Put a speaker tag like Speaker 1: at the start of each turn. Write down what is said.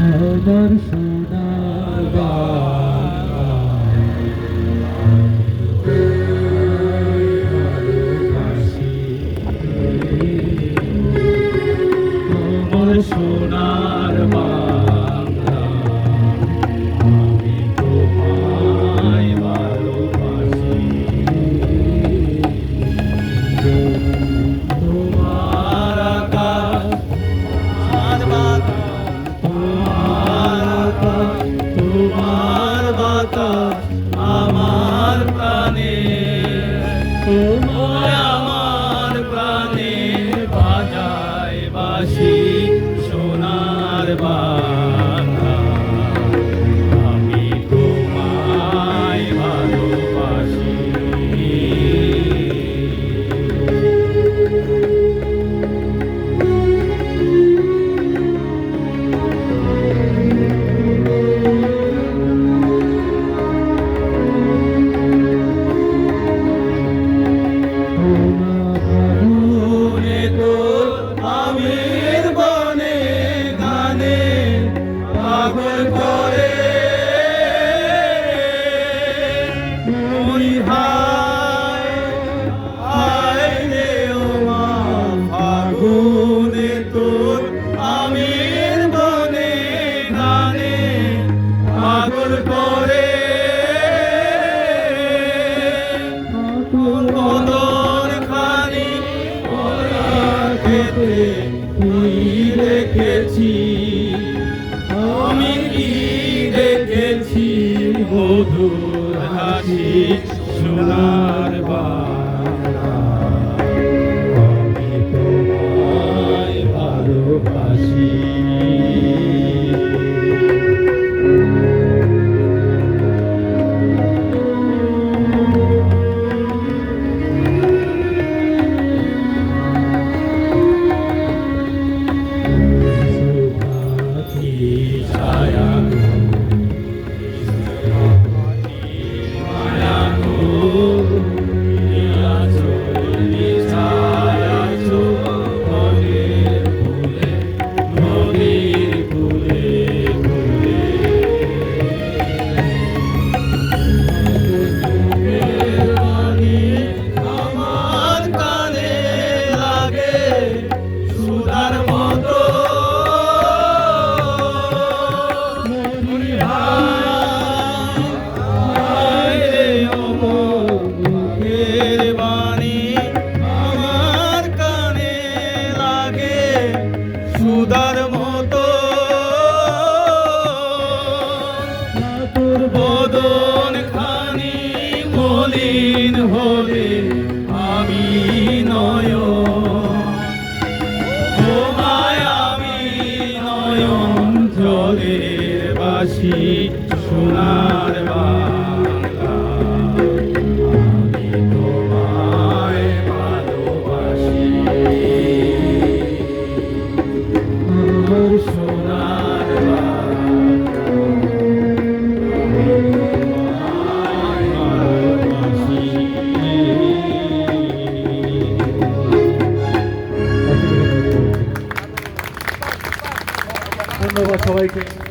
Speaker 1: আমার সোনার বাংলা ভালোবাসি, আমার সোনার বাংলা আমি তোমায় ভালোবাসি। তোমার আকাশ তোমার বাতাস আমার প্রাণে, তোমায় আমার প্রাণে বাজায় বাঁশি সোনার বাংলা আমি তোমায় ভালোবাসি। দেখেছি আমি কি দেখেছি মধুর হাসি সোনার বাংলা আমি তোমায় ভালোবাসি। সুদার মতো তোর বদন খানি মলিন হলে আমি তোমায় আমি নয়ন জলের বাসি সোনার বাংলা আমি তোমায় ভালোবাসি। সোনার ধন্যবাদ সবাইকে।